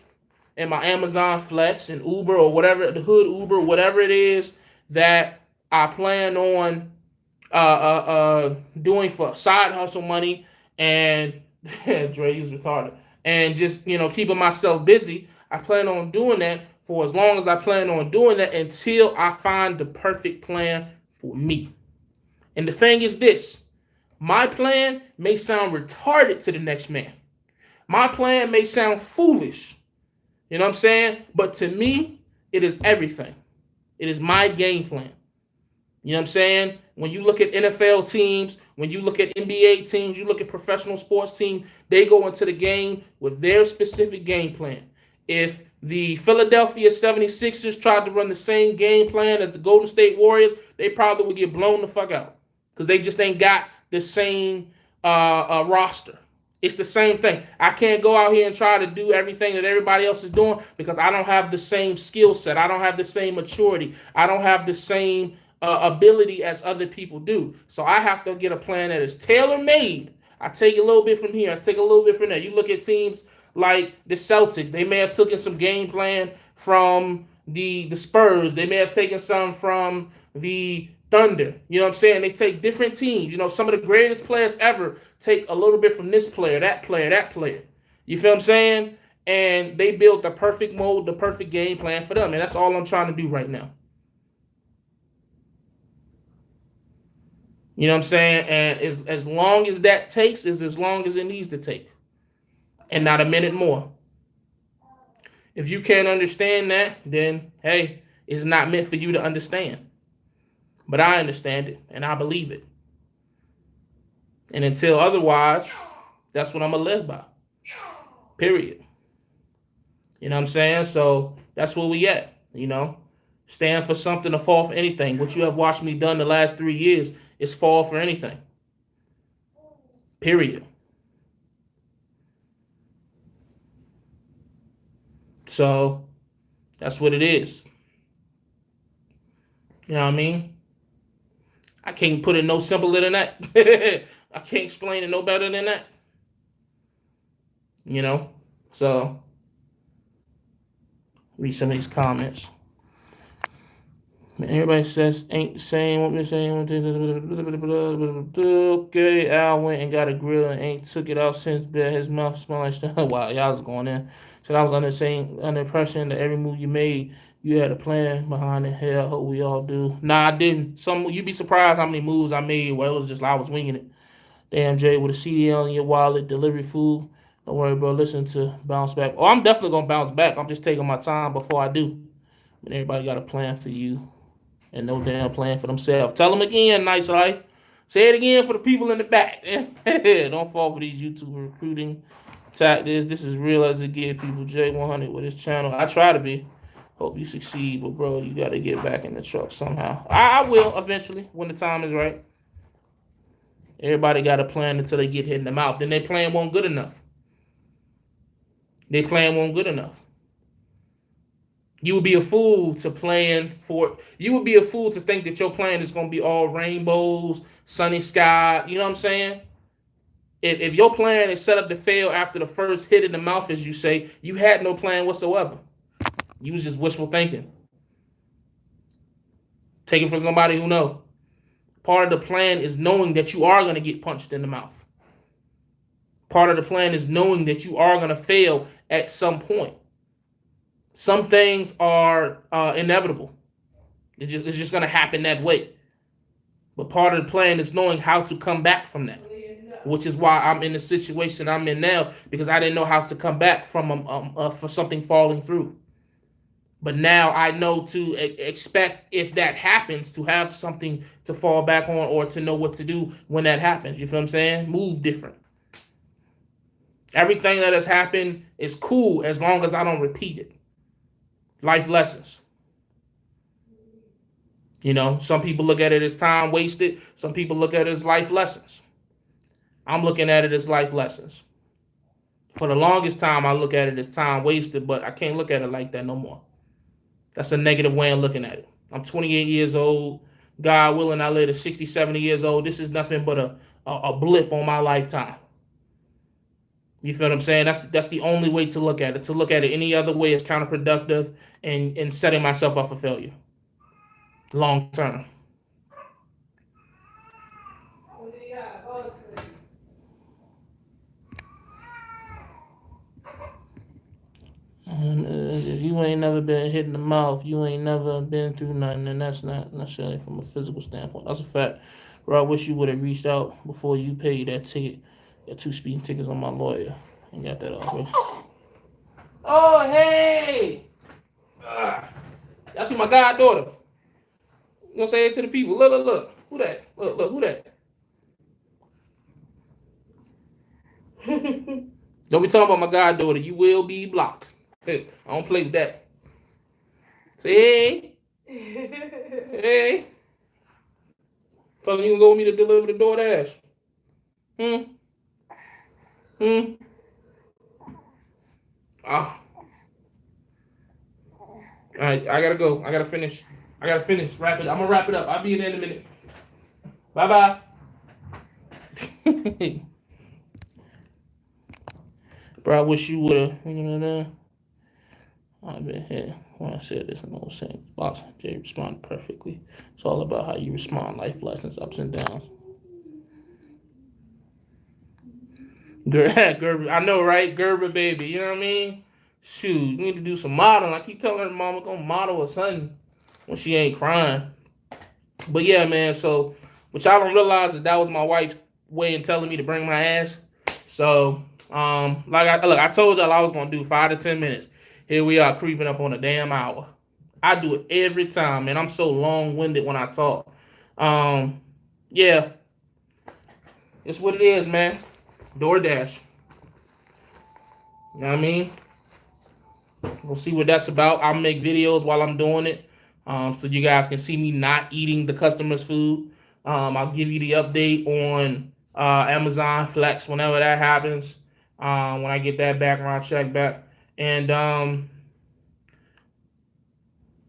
A: and my Amazon Flex and Uber or whatever, the Hood Uber, whatever it is that I plan on doing for side hustle money, and Dre, he's retarded, and just keeping myself busy. I plan on doing that for as long as I plan on doing that until I find the perfect plan for me. And the thing is this, my plan may sound retarded to the next man. My plan may sound foolish. You know what I'm saying? But to me, it is everything. It is my game plan. You know what I'm saying? When you look at NFL teams, when you look at NBA teams, you look at professional sports teams, they go into the game with their specific game plan. If the Philadelphia 76ers tried to run the same game plan as the Golden State Warriors, they probably would get blown the fuck out because they just ain't got the same roster. It's the same thing. I can't go out here and try to do everything that everybody else is doing because I don't have the same skill set. I don't have the same maturity. I don't have the same ability as other people do. So I have to get a plan that is tailor-made. I take a little bit from here. I take a little bit from there. You look at teams like the Celtics. They may have taken some game plan from the Spurs. They may have taken some from the Thunder. You know what I'm saying? They take different teams. Some of the greatest players ever take a little bit from this player, that player, that player. You feel what I'm saying? And they built the perfect mold, the perfect game plan for them. And that's all I'm trying to do right now. You know what I'm saying? And as long as that takes is as long as it needs to take. And not a minute more. If you can't understand that, then, hey, it's not meant for you to understand. But I understand it, and I believe it. And until otherwise, that's what I'm going to live by. Period. You know what I'm saying? So that's where we at, Stand for something or fall for anything. What you have watched me done the last 3 years is fall for anything. Period. So that's what it is. You know what I mean? I can't put it no simpler than that. I can't explain it no better than that. So read some of these comments. Everybody says ain't the same. What we saying? Okay, Al went and got a grill and ain't took it out since. Bed his mouth smell like stuff. Wow, y'all was going in. So I was under impression that every move you made, you had a plan behind it. Hell, I hope we all do. Nah, I didn't. You'd be surprised how many moves I made where it was just I was winging it. Damn, Jay, with a CDL in your wallet, delivery food. Don't worry, bro. Listen to bounce back. Oh, I'm definitely gonna bounce back. I'm just taking my time before I do. And everybody got a plan for you and no damn plan for themselves. Tell them again, nice life. Say it again for the people in the back. Don't fall for these YouTube recruiting tactics. This is real as it get, people. J100 with his channel. I try to be. Hope you succeed, but bro, you got to get back in the truck somehow. I will eventually when the time is right. Everybody got a plan until they get hit in the mouth. Then their plan won't good enough. Their plan won't good enough. You would be a fool to plan for. You would be a fool to think that your plan is going to be all rainbows, sunny sky. You know what I'm saying? If your plan is set up to fail after the first hit in the mouth, as you say, you had no plan whatsoever. You was just wishful thinking. Take it from somebody who knows. Part of the plan is knowing that you are going to get punched in the mouth. Part of the plan is knowing that you are going to fail at some point. Some things are inevitable. It's just going to happen that way. But part of the plan is knowing how to come back from that, which is why I'm in the situation I'm in now, because I didn't know how to come back from for something falling through. But now I know to expect, if that happens, to have something to fall back on or to know what to do when that happens. You feel what I'm saying? Move different. Everything that has happened is cool as long as I don't repeat it. Life lessons. You know, some people look at it as time wasted. Some people look at it as life lessons. I'm looking at it as life lessons. For the longest time, I look at it as time wasted, but I can't look at it like that no more. That's a negative way of looking at it. I'm 28 years old. God willing, I live to 60, 70 years old. This is nothing but a blip on my lifetime. You feel what I'm saying? That's the only way to look at it. To look at it any other way is counterproductive and setting myself up for failure. Long term. If you ain't never been hit in the mouth, you ain't never been through nothing, and that's not necessarily from a physical standpoint. That's a fact. Bro, I wish you would have reached out before you paid that ticket. Got 2 speeding tickets on my lawyer. And got that off, bro. Oh, hey! That's my goddaughter. You gonna say it to the people. Look. Who that? Look, who that? Don't be talking about my goddaughter. You will be blocked. Hey, I don't play with that. Say hey. Hey. Tell them you can go with me to deliver the DoorDash. Oh. All right, I gotta go. I gotta finish. Wrap it. I'm gonna wrap it up. I'll be in there in a minute. Bye. Bro, I wish you would have. I've been here when I said this in the same box. Jay responded perfectly. It's all about how you respond. Life lessons, ups and downs. Gerber, I know, right? Gerber, baby. You know what I mean? Shoot, you need to do some modeling. I keep telling her mama gonna model or something when she ain't crying. But yeah, man. So, what y'all don't realize is that was my wife's way in telling me to bring my ass. So, I told y'all I was gonna do 5 to 10 minutes. Here we are creeping up on a damn hour. I do it every time, man. I'm so long-winded when I talk. Yeah. It's what it is, man. DoorDash. You know what I mean? We'll see what that's about. I'll make videos while I'm doing it. So you guys can see me not eating the customer's food. I'll give you the update on Amazon Flex whenever that happens. When I get that background check back. And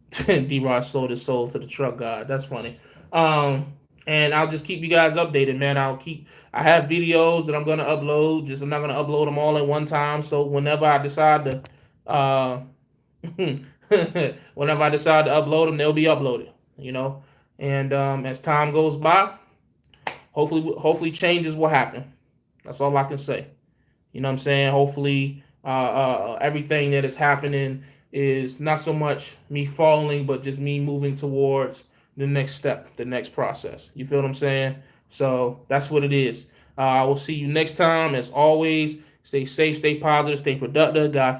A: D-Rod sold his soul to the truck god. That's funny. And I'll just keep you guys updated, man. I have videos that I'm gonna upload. I'm not gonna upload them all at one time. So whenever I decide to upload them, they'll be uploaded. you know. And as time goes by, hopefully changes will happen. That's all I can say. You know what I'm saying? Hopefully, everything that is happening is not so much me falling, but just me moving towards the next step, the next process. You feel what I'm saying? So that's what it is. I will see you next time. As always, stay safe, stay positive, stay productive. God, family.